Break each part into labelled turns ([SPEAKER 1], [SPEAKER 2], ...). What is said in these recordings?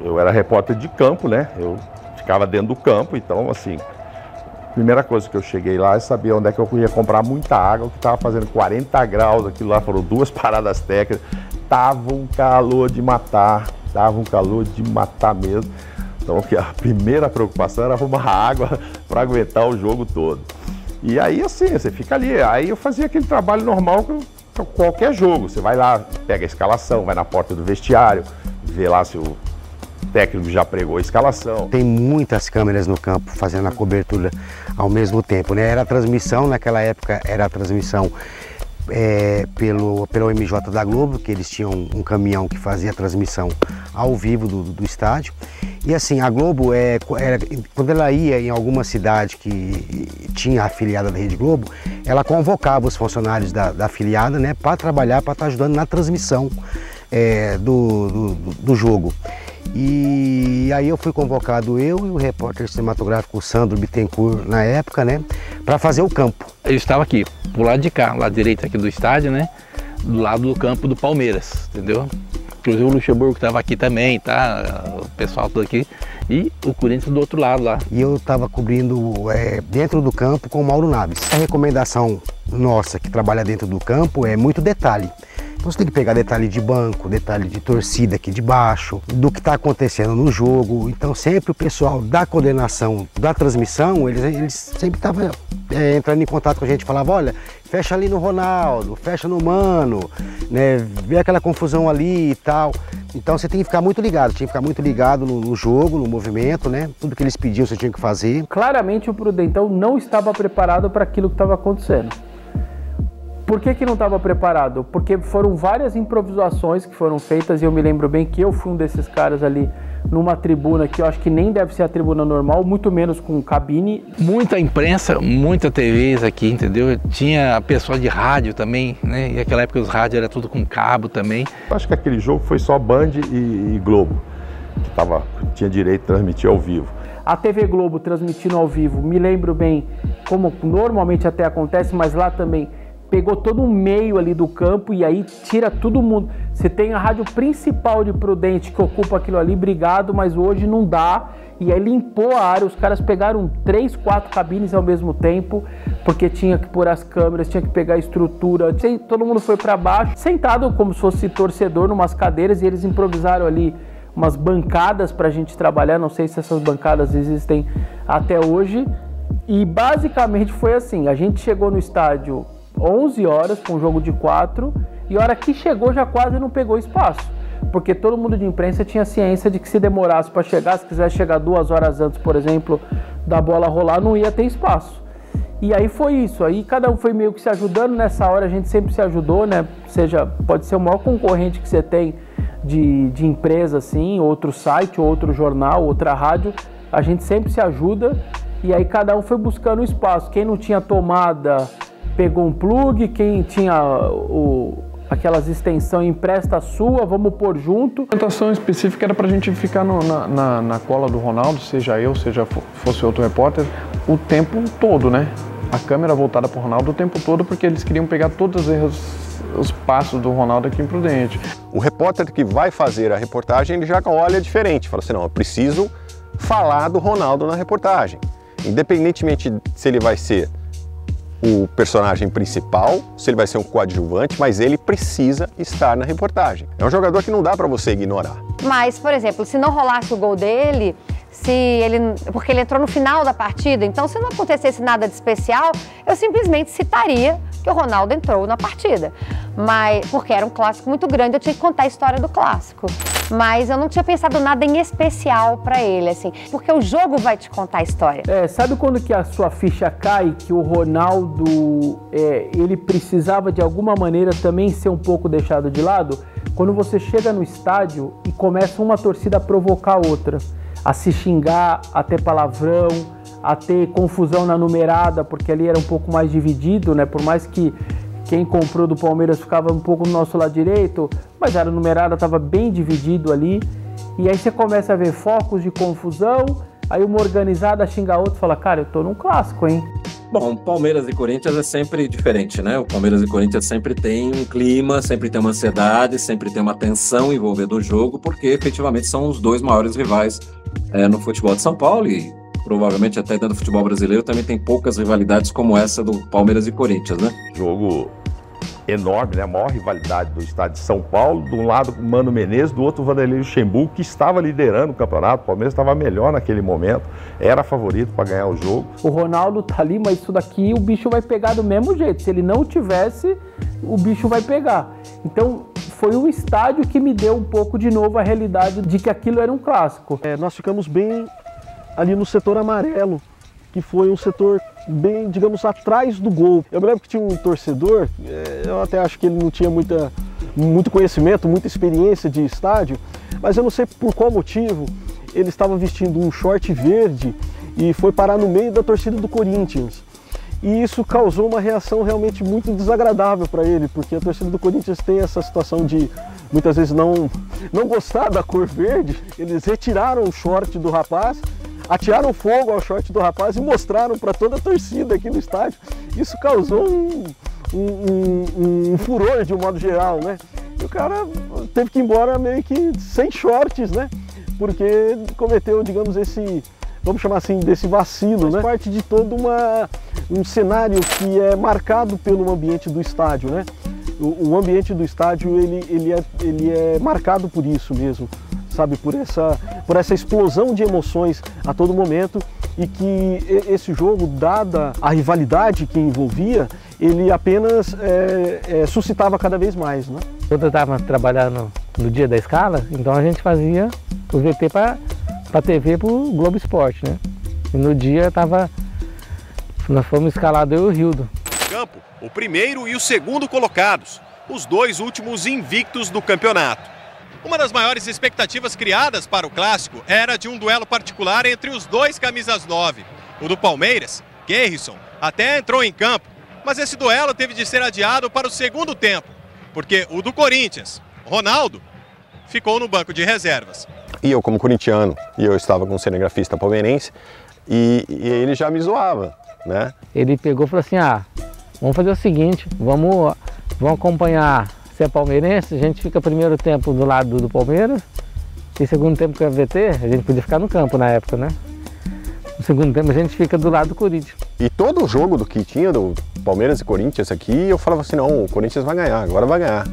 [SPEAKER 1] eu era repórter de campo, né? Eu ficava dentro do campo, então assim, primeira coisa que eu cheguei lá é saber onde é que eu ia comprar muita água, que estava fazendo 40 graus, aquilo lá foram 2 paradas técnicas, tava um calor de matar mesmo. Então a primeira preocupação era arrumar água para aguentar o jogo todo. E aí assim, você fica ali, aí eu fazia aquele trabalho normal com qualquer jogo, você vai lá, pega a escalação, vai na porta do vestiário, vê lá se o técnico já pregou a escalação.
[SPEAKER 2] Tem muitas câmeras no campo fazendo a cobertura ao mesmo tempo, né? Era a transmissão, naquela época era a transmissão pelo MJ da Globo, que eles tinham um caminhão que fazia a transmissão ao vivo do estádio. E assim, a Globo, quando ela ia em alguma cidade que tinha afiliada da Rede Globo, ela convocava os funcionários da afiliada, né, para trabalhar, para estar ajudando na transmissão do jogo. E aí eu fui convocado, eu e o repórter cinematográfico Sandro Bittencourt, na época, né, para fazer o campo.
[SPEAKER 3] Eu estava aqui, pro lado de cá, lado direito aqui do estádio, né, do lado do campo do Palmeiras, entendeu? Inclusive o Luxemburgo estava aqui também, tá? O pessoal todo aqui. E o Corinthians do outro lado lá.
[SPEAKER 2] E eu estava cobrindo dentro do campo com o Mauro Naves. A recomendação nossa que trabalha dentro do campo é muito detalhe. Então você tem que pegar detalhe de banco, detalhe de torcida aqui de baixo, do que está acontecendo no jogo. Então sempre o pessoal da coordenação da transmissão, eles sempre estavam entrando em contato com a gente, falava, olha, fecha ali no Ronaldo, fecha no Mano, né, vê aquela confusão ali e tal. Então você tem que ficar muito ligado, tinha que ficar muito ligado no jogo, no movimento, né? Tudo que eles pediam você tinha que fazer.
[SPEAKER 4] Claramente o Prudentão não estava preparado para aquilo que estava acontecendo. Por que não estava preparado? Porque foram várias improvisações que foram feitas e eu me lembro bem que eu fui um desses caras ali numa tribuna que eu acho que nem deve ser a tribuna normal, muito menos com cabine.
[SPEAKER 3] Muita imprensa, muita TVs aqui, entendeu? Tinha pessoal de rádio também, né? E naquela época os rádios era tudo com cabo também.
[SPEAKER 1] Eu acho que aquele jogo foi só Band e Globo, que tinha direito de transmitir ao vivo.
[SPEAKER 4] A TV Globo transmitindo ao vivo, me lembro bem, como normalmente até acontece, mas lá também pegou todo um meio ali do campo e aí tira todo mundo. Você tem a rádio principal de Prudente que ocupa aquilo ali, obrigado, mas hoje não dá. E aí limpou a área, os caras pegaram 3, 4 cabines ao mesmo tempo, porque tinha que pôr as câmeras, tinha que pegar a estrutura, todo mundo foi para baixo, sentado como se fosse torcedor numas cadeiras, e eles improvisaram ali umas bancadas pra gente trabalhar, não sei se essas bancadas existem até hoje. E basicamente foi assim, a gente chegou no estádio 11 horas para um jogo de 4 e a hora que chegou já quase não pegou espaço, porque todo mundo de imprensa tinha ciência de que se demorasse para chegar, se quisesse chegar 2 horas antes, por exemplo, da bola rolar, não ia ter espaço. E aí foi isso, aí cada um foi meio que se ajudando. Nessa hora a gente sempre se ajudou, né? Pode ser o maior concorrente que você tem de empresa, assim, outro site, outro jornal, outra rádio, a gente sempre se ajuda e aí cada um foi buscando o espaço. Quem não tinha tomada pegou um plug, quem tinha aquelas extensões empresta a sua, vamos pôr junto.
[SPEAKER 5] A orientação específica era para a gente ficar na cola do Ronaldo, seja eu, seja fosse outro repórter, o tempo todo, né? A câmera voltada para o Ronaldo o tempo todo, porque eles queriam pegar todos os passos do Ronaldo aqui em Prudente.
[SPEAKER 6] O repórter que vai fazer a reportagem, ele já olha diferente, fala assim, não, eu preciso falar do Ronaldo na reportagem. Independentemente se ele vai ser o personagem principal, se ele vai ser um coadjuvante, mas ele precisa estar na reportagem. É um jogador que não dá para você ignorar.
[SPEAKER 7] Mas, por exemplo, se não rolasse o gol dele, porque ele entrou no final da partida, então se não acontecesse nada de especial, eu simplesmente citaria que o Ronaldo entrou na partida. Mas, porque era um clássico muito grande, eu tinha que contar a história do clássico. Mas eu não tinha pensado nada em especial para ele, assim, porque o jogo vai te contar a história.
[SPEAKER 4] Sabe quando que a sua ficha cai, que o Ronaldo, ele precisava de alguma maneira também ser um pouco deixado de lado? Quando você chega no estádio e começa uma torcida a provocar outra, a se xingar, a ter palavrão, a ter confusão na numerada, porque ali era um pouco mais dividido, né? Por mais que quem comprou do Palmeiras ficava um pouco no nosso lado direito, mas a numerada estava bem dividido ali. E aí você começa a ver focos de confusão, aí uma organizada xinga a outra e fala, cara, eu tô num clássico, hein?
[SPEAKER 8] Bom, Palmeiras e Corinthians é sempre diferente, né? O Palmeiras e Corinthians sempre tem um clima, sempre tem uma ansiedade, sempre tem uma tensão envolvendo o jogo, porque efetivamente são os dois maiores rivais no futebol de São Paulo e provavelmente até dentro do futebol brasileiro também tem poucas rivalidades como essa do Palmeiras e Corinthians, né?
[SPEAKER 1] Jogo enorme, né? A maior rivalidade do estado de São Paulo. De um lado, Mano Menezes, do outro, Vanderlei Luxemburgo, que estava liderando o campeonato. O Palmeiras estava melhor naquele momento, era favorito para ganhar o jogo.
[SPEAKER 4] O Ronaldo tá ali, mas isso daqui o bicho vai pegar do mesmo jeito. Se ele não tivesse, o bicho vai pegar. Então, foi um estádio que me deu um pouco de novo a realidade de que aquilo era um clássico.
[SPEAKER 9] Nós ficamos bem ali no setor amarelo, que foi um setor bem, digamos, atrás do gol. Eu me lembro que tinha um torcedor, eu até acho que ele não tinha muito conhecimento, muita experiência de estádio, mas eu não sei por qual motivo ele estava vestindo um short verde e foi parar no meio da torcida do Corinthians. E isso causou uma reação realmente muito desagradável para ele, porque a torcida do Corinthians tem essa situação de muitas vezes não gostar da cor verde. Eles retiraram o short do rapaz, atiraram fogo ao short do rapaz e mostraram para toda a torcida aqui no estádio. Isso causou um furor de um modo geral, né? E o cara teve que ir embora meio que sem shorts, né? Porque cometeu, digamos, vamos chamar assim, desse vacilo, né? Faz parte de todo um cenário que é marcado pelo ambiente do estádio, né? O ambiente do estádio, ele é marcado por isso mesmo, sabe? Por essa explosão de emoções a todo momento, e que esse jogo, dada a rivalidade que envolvia, ele apenas suscitava cada vez mais, né?
[SPEAKER 10] Quando eu estava trabalhando no dia da escala, então a gente fazia o VT para TV, para o Globo Esporte, né? E no dia nós fomos escalados eu e o Rildo.
[SPEAKER 11] Campo, o primeiro e o segundo colocados, os dois últimos invictos do campeonato. Uma das maiores expectativas criadas para o clássico era de um duelo particular entre os dois camisas 9. O do Palmeiras, Guerrisson, até entrou em campo, mas esse duelo teve de ser adiado para o segundo tempo, porque o do Corinthians, Ronaldo, ficou no banco de reservas.
[SPEAKER 6] E eu, como corintiano, e eu estava com um cinegrafista palmeirense, e ele já me zoava, né?
[SPEAKER 10] Ele pegou e falou assim, vamos fazer o seguinte, vamos acompanhar. Se é palmeirense, a gente fica primeiro tempo do lado do Palmeiras e segundo tempo com a VT, a gente podia ficar no campo na época, né? No segundo tempo a gente fica do lado do Corinthians.
[SPEAKER 6] E todo o jogo do que tinha do Palmeiras e Corinthians aqui, eu falava assim, não, o Corinthians vai ganhar, agora vai ganhar.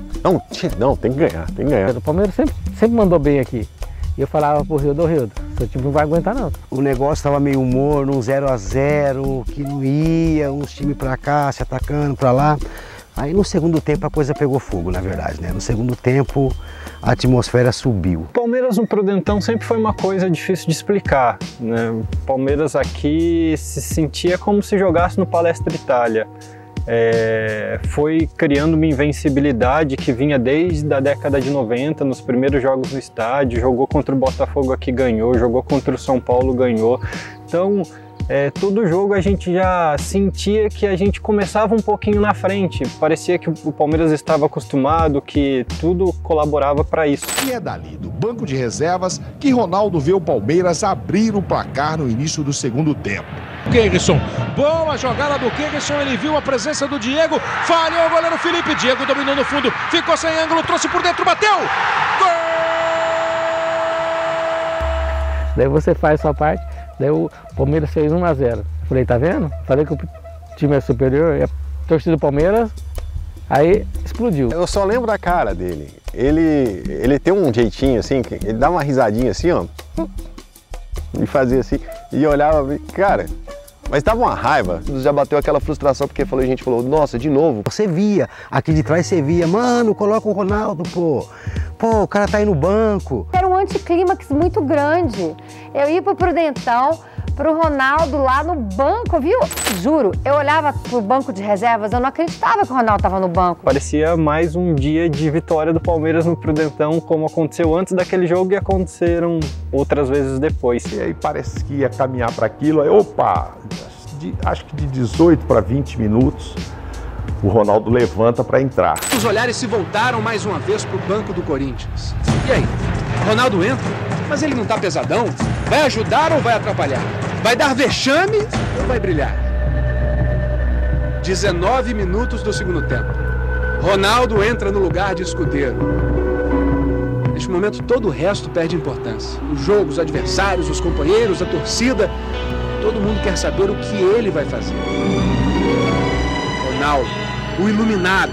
[SPEAKER 6] Não, tem que ganhar. O
[SPEAKER 10] Palmeiras sempre mandou bem aqui. E eu falava pro Rildo, seu time não vai aguentar não.
[SPEAKER 2] O negócio estava meio morno, um 0-0, que não ia, uns times pra cá, se atacando pra lá. Aí no segundo tempo a coisa pegou fogo, na verdade, né? No segundo tempo a atmosfera subiu.
[SPEAKER 12] Palmeiras no Prudentão sempre foi uma coisa difícil de explicar, né? O Palmeiras aqui se sentia como se jogasse no Palestra Itália. Foi criando uma invencibilidade que vinha desde a década de 90, nos primeiros jogos no estádio, jogou contra o Botafogo aqui, ganhou, jogou contra o São Paulo, ganhou. Então, todo jogo a gente já sentia que a gente começava um pouquinho na frente, parecia que o Palmeiras estava acostumado, que tudo colaborava para isso.
[SPEAKER 13] E é dali, do banco de reservas, que Ronaldo vê o Palmeiras abrir o placar no início do segundo tempo.
[SPEAKER 14] Guerrisson, boa jogada do Guerrisson, ele viu a presença do Diego, falhou o goleiro Felipe, Diego dominou no fundo, ficou sem ângulo, trouxe por dentro, bateu! Gol!
[SPEAKER 10] Daí você faz sua parte. Daí o Palmeiras fez 1-0. Falei, tá vendo? Falei que o time é superior, e a torcida do Palmeiras, aí explodiu.
[SPEAKER 6] Eu só lembro da cara dele. Ele tem um jeitinho assim, ele dá uma risadinha assim, ó. E fazia assim, e olhava, cara, mas tava uma raiva.
[SPEAKER 15] Já bateu aquela frustração, porque a gente falou, nossa, de novo.
[SPEAKER 2] Você via, aqui de trás você via, mano, coloca o Ronaldo, pô, o cara tá aí no banco.
[SPEAKER 7] Era um anticlímax muito grande. Eu ia pro Prudentão, pro Ronaldo lá no banco, viu? Juro, eu olhava pro banco de reservas, eu não acreditava que o Ronaldo tava no banco.
[SPEAKER 12] Parecia mais um dia de vitória do Palmeiras no Prudentão, como aconteceu antes daquele jogo e aconteceram outras vezes depois.
[SPEAKER 1] E aí parece que ia caminhar para aquilo, aí opa, acho que de 18 para 20 minutos, o Ronaldo levanta para entrar.
[SPEAKER 14] Os olhares se voltaram mais uma vez para o banco do Corinthians. E aí? Ronaldo entra, mas ele não tá pesadão? Vai ajudar ou vai atrapalhar? Vai dar vexame ou vai brilhar?
[SPEAKER 16] 19 minutos do segundo tempo. Ronaldo entra no lugar de Escudeiro. Neste momento, todo o resto perde importância. O jogo, os adversários, os companheiros, a torcida, todo mundo quer saber o que ele vai fazer. Ronaldo, o iluminado.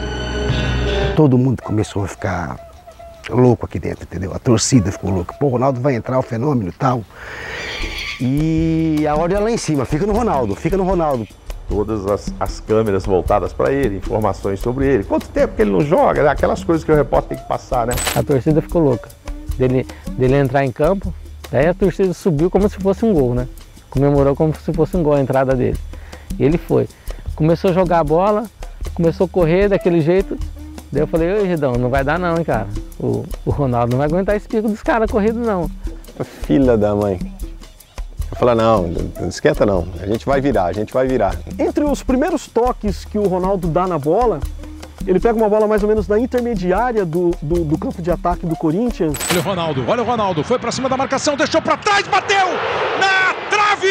[SPEAKER 2] Todo mundo começou a ficar louco aqui dentro, entendeu? A torcida ficou louca. Pô, o Ronaldo vai entrar, o fenômeno e tal. E a ordem é lá em cima, fica no Ronaldo, fica no Ronaldo.
[SPEAKER 1] Todas as câmeras voltadas para ele, informações sobre ele. Quanto tempo que ele não joga, né? Aquelas coisas que o repórter tem que passar, né?
[SPEAKER 10] A torcida ficou louca. Dele entrar em campo, aí a torcida subiu como se fosse um gol, né? Comemorou como se fosse um gol a entrada dele. E ele foi. Começou a jogar a bola, começou a correr daquele jeito. Daí eu falei, ô Gidão, não vai dar não, hein, cara. O Ronaldo não vai aguentar esse pico dos caras corrido, não.
[SPEAKER 6] Filha da mãe. Eu falei, não esquenta não, a gente vai virar.
[SPEAKER 9] Entre os primeiros toques que o Ronaldo dá na bola, ele pega uma bola mais ou menos da intermediária do campo de ataque do Corinthians.
[SPEAKER 14] Olha o Ronaldo, foi pra cima da marcação, deixou pra trás, bateu na trave!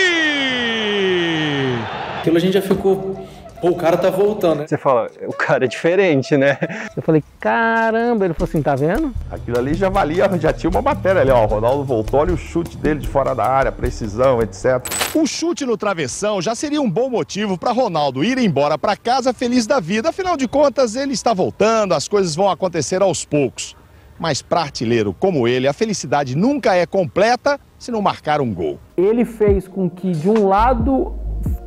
[SPEAKER 17] Aquilo a gente já ficou... Pô, o cara tá voltando, né?
[SPEAKER 12] Você fala, o cara é diferente, né?
[SPEAKER 10] Eu falei, caramba, ele falou assim, tá vendo?
[SPEAKER 1] Aquilo ali já valia, já tinha uma matéria ali, ó, o Ronaldo voltou, olha o chute dele de fora da área, precisão, etc.
[SPEAKER 13] O chute no travessão já seria um bom motivo para Ronaldo ir embora para casa feliz da vida. Afinal de contas, ele está voltando, as coisas vão acontecer aos poucos. Mas para artilheiro como ele, a felicidade nunca é completa se não marcar um gol.
[SPEAKER 4] Ele fez com que, de um lado,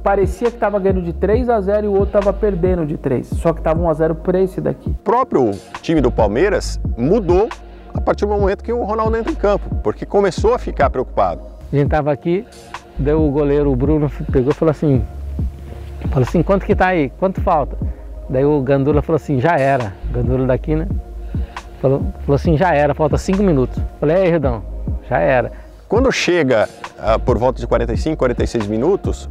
[SPEAKER 4] parecia que estava ganhando de 3-0 e o outro estava perdendo de 3. Só que estava 1-0 para esse daqui.
[SPEAKER 6] O próprio time do Palmeiras mudou a partir do momento que o Ronaldo entra em campo, porque começou a ficar preocupado.
[SPEAKER 10] A gente estava aqui, daí o goleiro, o Bruno, pegou e falou assim, quanto que tá aí? Quanto falta? Daí o Gandula falou assim, já era. O Gandula daqui, né? Falou assim, já era, falta 5 minutos. Falei, aí, Redão, já era.
[SPEAKER 6] Quando chega por volta de 45, 46 minutos,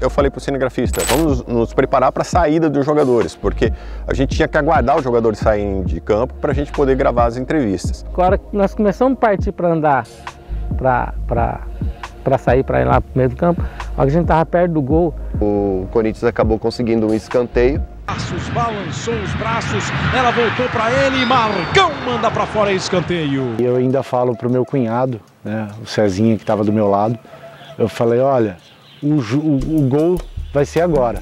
[SPEAKER 6] eu falei para o cinegrafista, vamos nos preparar para a saída dos jogadores, porque a gente tinha que aguardar os jogadores saírem de campo para a gente poder gravar as entrevistas.
[SPEAKER 10] Agora nós começamos a partir para andar, para sair, para ir lá para o meio do campo, a hora que a gente estava perto do gol.
[SPEAKER 15] O Corinthians acabou conseguindo um escanteio.
[SPEAKER 14] Balançou os braços, ela voltou para ele e Marcão manda para fora escanteio.
[SPEAKER 18] Eu ainda falo pro meu cunhado, né, o Cezinha que estava do meu lado, eu falei, olha, o gol vai ser agora,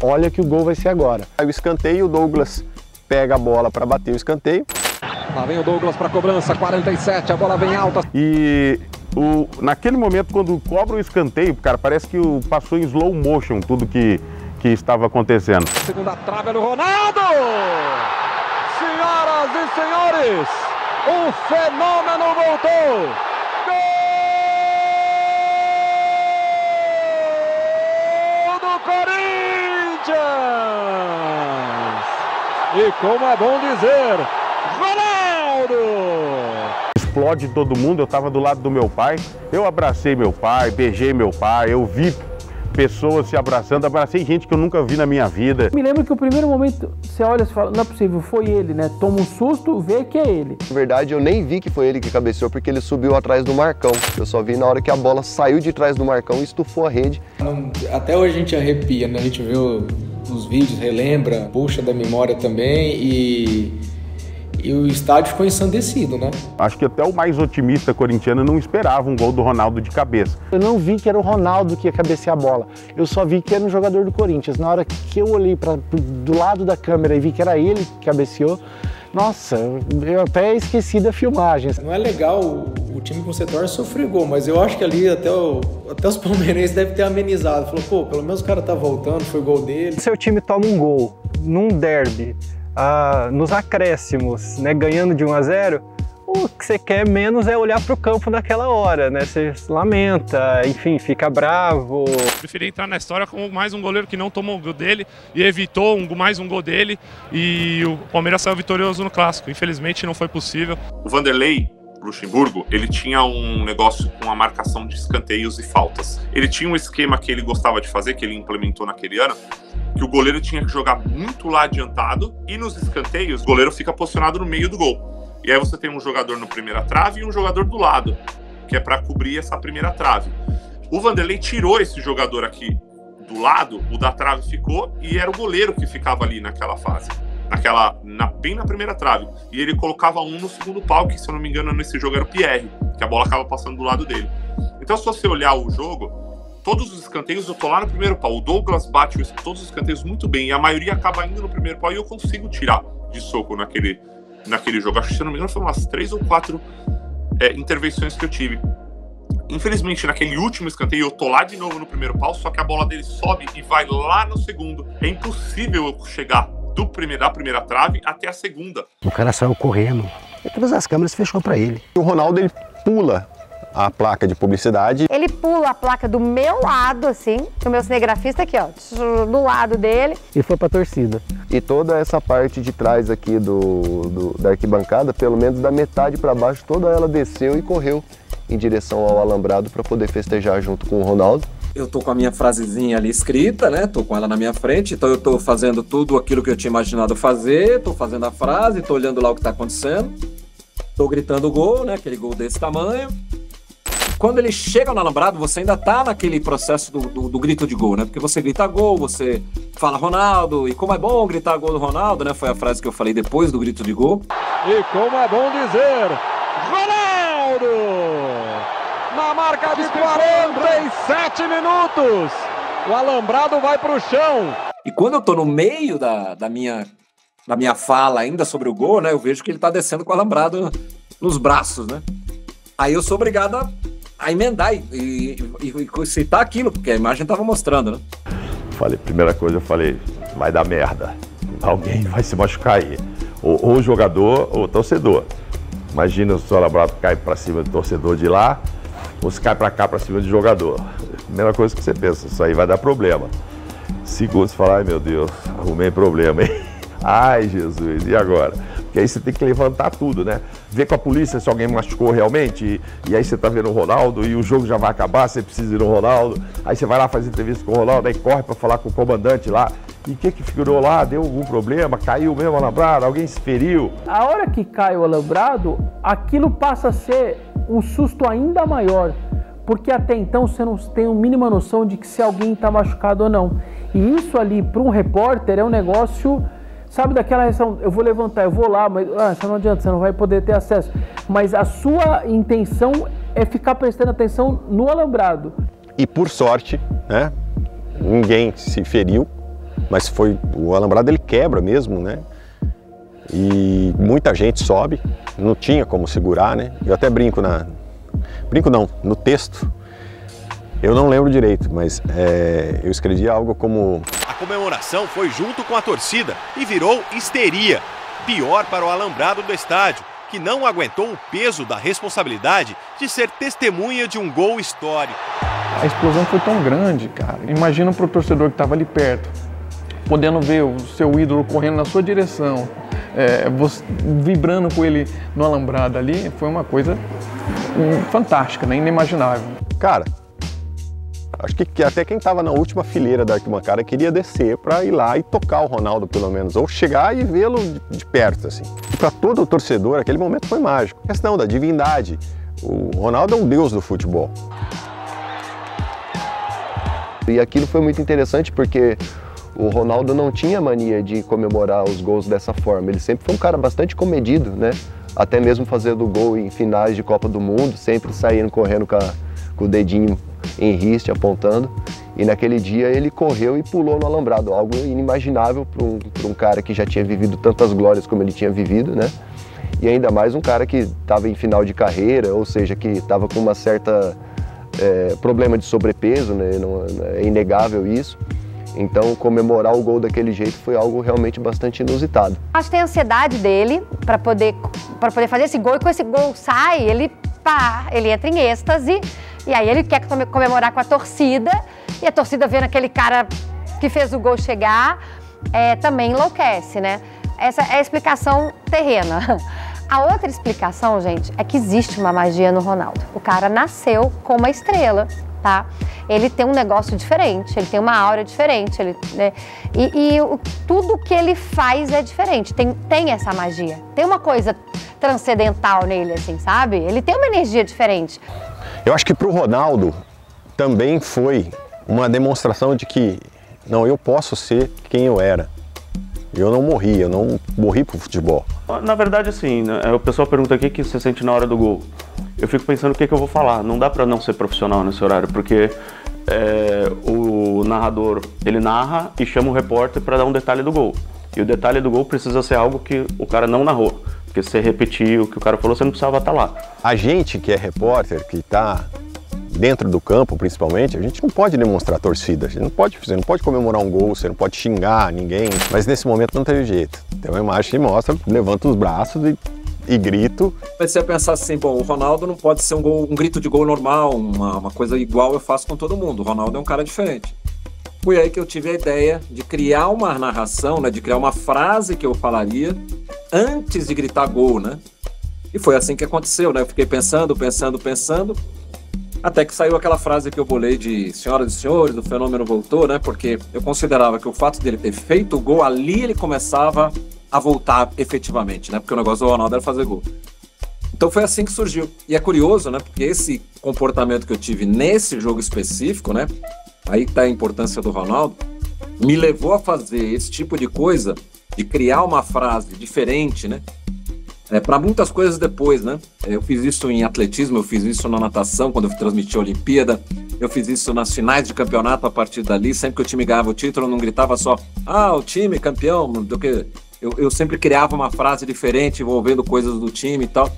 [SPEAKER 18] olha que o gol vai ser agora.
[SPEAKER 6] Aí o escanteio, o Douglas pega a bola para bater o escanteio.
[SPEAKER 14] Lá vem o Douglas para cobrança, 47, a bola vem alta.
[SPEAKER 1] E naquele momento, quando cobra o escanteio, cara, parece que passou em slow motion tudo que estava acontecendo.
[SPEAKER 14] Segunda trave do Ronaldo! Senhoras e senhores, o fenômeno voltou! Gol do Corinthians! E como é bom dizer, Ronaldo!
[SPEAKER 1] Explode todo mundo, eu estava do lado do meu pai, eu abracei meu pai, beijei meu pai, eu vi pessoas se abraçando, abracei gente que eu nunca vi na minha vida.
[SPEAKER 4] Me lembro que o primeiro momento, você olha e fala, não é possível, foi ele, né? Toma um susto, vê que é ele.
[SPEAKER 15] Na verdade, eu nem vi que foi ele que cabeceou, porque ele subiu atrás do Marcão. Eu só vi na hora que a bola saiu de trás do Marcão e estufou a rede.
[SPEAKER 17] Até hoje a gente arrepia, né? A gente vê os vídeos, relembra, puxa da memória também e o estádio ficou ensandecido, né?
[SPEAKER 1] Acho que até o mais otimista corintiano não esperava um gol do Ronaldo de cabeça.
[SPEAKER 18] Eu não vi que era o Ronaldo que ia cabecear a bola. Eu só vi que era um jogador do Corinthians. Na hora que eu olhei do lado da câmera e vi que era ele que cabeceou, nossa, eu até esqueci da filmagem.
[SPEAKER 17] Não é legal o time que você torce sofrer gol, mas eu acho que ali até os palmeirenses devem ter amenizado. Falou, pô, pelo menos o cara tá voltando, foi gol dele.
[SPEAKER 12] Seu time toma um gol num derby, nos acréscimos, né, ganhando de 1-0, o que você quer menos é olhar para o campo naquela hora, né? Você lamenta, enfim, fica bravo.
[SPEAKER 19] Preferi entrar na história como mais um goleiro que não tomou o gol dele e evitou mais um gol dele, e o Palmeiras saiu vitorioso no Clássico. Infelizmente não foi possível.
[SPEAKER 20] O Vanderlei Luxemburgo, ele tinha um negócio com a marcação de escanteios e faltas. Ele tinha um esquema que ele gostava de fazer, que ele implementou naquele ano, que o goleiro tinha que jogar muito lá adiantado e nos escanteios o goleiro fica posicionado no meio do gol. E aí você tem um jogador na primeira trave e um jogador do lado, que é para cobrir essa primeira trave. O Vanderlei tirou esse jogador aqui do lado, o da trave ficou e era o goleiro que ficava ali naquela fase. Bem na primeira trave. E ele colocava um no segundo pau, que se eu não me engano nesse jogo era o Pierre, que a bola acaba passando do lado dele. Então se você olhar o jogo, todos os escanteios eu tô lá no primeiro pau. O Douglas bate todos os escanteios muito bem e a maioria acaba indo no primeiro pau e eu consigo tirar de soco naquele jogo. Acho que se eu não me engano foram umas 3 ou 4 intervenções que eu tive. Infelizmente, naquele último escanteio, eu tô lá de novo no primeiro pau, só que a bola dele sobe e vai lá no segundo. É impossível eu chegar da primeira trave até a segunda.
[SPEAKER 2] O cara saiu correndo e todas as câmeras fechou para ele.
[SPEAKER 6] O Ronaldo, ele pula a placa de publicidade.
[SPEAKER 7] Ele pula a placa do meu lado, assim, o meu cinegrafista aqui, ó, do lado dele.
[SPEAKER 10] E foi pra torcida.
[SPEAKER 15] E toda essa parte de trás aqui da arquibancada, pelo menos da metade para baixo, toda ela desceu e correu em direção ao alambrado para poder festejar junto com o Ronaldo.
[SPEAKER 8] Eu tô com a minha frasezinha ali escrita, né? Tô com ela na minha frente, então eu tô fazendo tudo aquilo que eu tinha imaginado fazer, tô fazendo a frase, tô olhando lá o que tá acontecendo, tô gritando o gol, né? Aquele gol desse tamanho. Quando ele chega no alambrado, você ainda tá naquele processo do grito de gol, né? Porque você grita gol, você fala Ronaldo, e como é bom gritar gol do Ronaldo, né? Foi a frase que eu falei depois do grito de gol.
[SPEAKER 14] E como é bom dizer, Ronaldo! Na marca de 47 minutos, o alambrado vai pro chão.
[SPEAKER 8] E quando eu tô no meio da minha fala ainda sobre o gol, né? Eu vejo que ele tá descendo com o alambrado nos braços, né? Aí eu sou obrigado a emendar e citar aquilo, porque a imagem tava mostrando, né?
[SPEAKER 1] Primeira coisa, eu falei, vai dar merda. Alguém vai se machucar aí. Ou o jogador ou o torcedor. Imagina se o alambrado cai pra cima do torcedor de lá, ou se cai pra cá, pra cima do jogador. Primeira coisa que você pensa, isso aí vai dar problema. Segundo, você fala, ai meu Deus, arrumei problema, hein? Ai Jesus, e agora? Porque aí você tem que levantar tudo, né? Ver com a polícia se alguém machucou realmente, e aí você tá vendo o Ronaldo, e o jogo já vai acabar, você precisa ir no Ronaldo. Aí você vai lá fazer entrevista com o Ronaldo, aí corre pra falar com o comandante lá. E o que figurou lá? Deu algum problema? Caiu mesmo o alambrado? Alguém se feriu?
[SPEAKER 4] A hora que cai o alambrado, aquilo passa a ser um susto ainda maior, porque até então você não tem a mínima noção de que se alguém está machucado ou não. E isso ali, para um repórter, é um negócio, sabe, daquela reação, eu vou levantar, eu vou lá, mas você não adianta, você não vai poder ter acesso. Mas a sua intenção é ficar prestando atenção no alambrado.
[SPEAKER 6] E por sorte, né, ninguém se feriu, mas o alambrado ele quebra mesmo, né? E muita gente sobe, não tinha como segurar, né? Eu até brinco no texto, eu não lembro direito, mas eu escrevi algo como...
[SPEAKER 11] A comemoração foi junto com a torcida e virou histeria. Pior para o alambrado do estádio, que não aguentou o peso da responsabilidade de ser testemunha de um gol histórico.
[SPEAKER 5] A explosão foi tão grande, cara. Imagina para o torcedor que estava ali perto, podendo ver o seu ídolo correndo na sua direção, vibrando com ele no alambrado ali, foi uma coisa fantástica, né? Inimaginável.
[SPEAKER 6] Cara, acho que até quem estava na última fileira da arquibancada queria descer para ir lá e tocar o Ronaldo, pelo menos, ou chegar e vê-lo de perto, assim. Para todo o torcedor, aquele momento foi mágico. A questão da divindade. O Ronaldo é um deus do futebol.
[SPEAKER 15] E aquilo foi muito interessante porque o Ronaldo não tinha mania de comemorar os gols dessa forma. Ele sempre foi um cara bastante comedido, né? Até mesmo fazendo gol em finais de Copa do Mundo, sempre saindo correndo com o dedinho em riste, apontando. E naquele dia ele correu e pulou no alambrado, algo inimaginável para um cara que já tinha vivido tantas glórias como ele tinha vivido, né? E ainda mais um cara que estava em final de carreira, ou seja, que estava com uma certa problema de sobrepeso, né? É inegável isso. Então, comemorar o gol daquele jeito foi algo realmente bastante inusitado.
[SPEAKER 7] Acho que tem a ansiedade dele para poder fazer esse gol, e quando esse gol sai, ele entra em êxtase, e aí ele quer comemorar com a torcida, e a torcida vendo aquele cara que fez o gol chegar, também enlouquece, né? Essa é a explicação terrena. A outra explicação, gente, é que existe uma magia no Ronaldo. O cara nasceu com uma estrela, tá? Ele tem um negócio diferente, ele tem uma aura diferente, né? Tudo que ele faz é diferente, tem essa magia. Tem uma coisa transcendental nele, assim, sabe? Ele tem uma energia diferente.
[SPEAKER 6] Eu acho que para o Ronaldo também foi uma demonstração de que, não, eu posso ser quem eu era. Eu não morri pro futebol.
[SPEAKER 21] Na verdade, assim, né, o pessoal pergunta o que você sente na hora do gol. Eu fico pensando o que eu vou falar. Não dá pra não ser profissional nesse horário, porque o narrador, ele narra e chama o repórter para dar um detalhe do gol. E o detalhe do gol precisa ser algo que o cara não narrou. Porque se você repetir o que o cara falou, você não precisava estar lá.
[SPEAKER 6] A gente que é repórter, que está dentro do campo principalmente, a gente não pode demonstrar torcida. Você não pode comemorar um gol, você não pode xingar ninguém. Mas nesse momento não teve jeito. Tem uma imagem que mostra, levanta os braços e grito.
[SPEAKER 8] Comecei a pensar assim, bom, o Ronaldo não pode ser um grito de gol normal, uma coisa igual eu faço com todo mundo. O Ronaldo é um cara diferente. Foi aí que eu tive a ideia de criar uma narração, né, de criar uma frase que eu falaria antes de gritar gol, né? E foi assim que aconteceu, né? Eu fiquei pensando, até que saiu aquela frase que eu bolei de senhoras e senhores, o fenômeno voltou, né? Porque eu considerava que o fato dele ter feito o gol, ali ele começava a voltar efetivamente, né? Porque o negócio do Ronaldo era fazer gol. Então foi assim que surgiu. E é curioso, né? Porque esse comportamento que eu tive nesse jogo específico, né? Aí tá a importância do Ronaldo, me levou a fazer esse tipo de coisa, de criar uma frase diferente, né? Para muitas coisas depois, né? Eu fiz isso em atletismo, eu fiz isso na natação, quando eu transmiti a Olimpíada, eu fiz isso nas finais de campeonato a partir dali, sempre que o time ganhava o título, eu não gritava só, o time campeão, do que eu sempre criava uma frase diferente, envolvendo coisas do time e tal.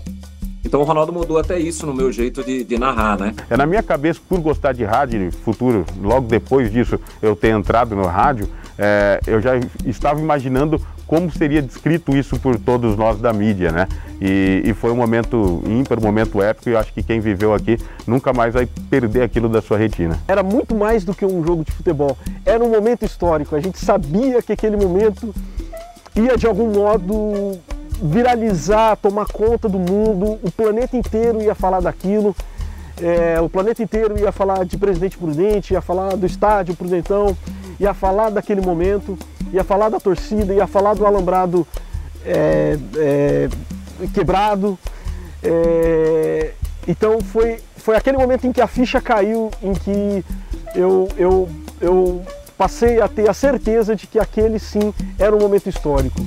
[SPEAKER 8] Então o Ronaldo mudou até isso no meu jeito de narrar, né?
[SPEAKER 1] Na minha cabeça, por gostar de rádio, futuro, logo depois disso eu ter entrado no rádio, eu já estava imaginando como seria descrito isso por todos nós da mídia, né? E foi um momento ímpar, um momento épico, e eu acho que quem viveu aqui nunca mais vai perder aquilo da sua retina.
[SPEAKER 9] Era muito mais do que um jogo de futebol, era um momento histórico, a gente sabia que aquele momento ia de algum modo viralizar, tomar conta do mundo, o planeta inteiro ia falar daquilo, o planeta inteiro ia falar de Presidente Prudente, ia falar do estádio Prudentão, ia falar daquele momento, ia falar da torcida, ia falar do alambrado quebrado. Então foi aquele momento em que a ficha caiu, em que eu passei a ter a certeza de que aquele sim era um momento histórico.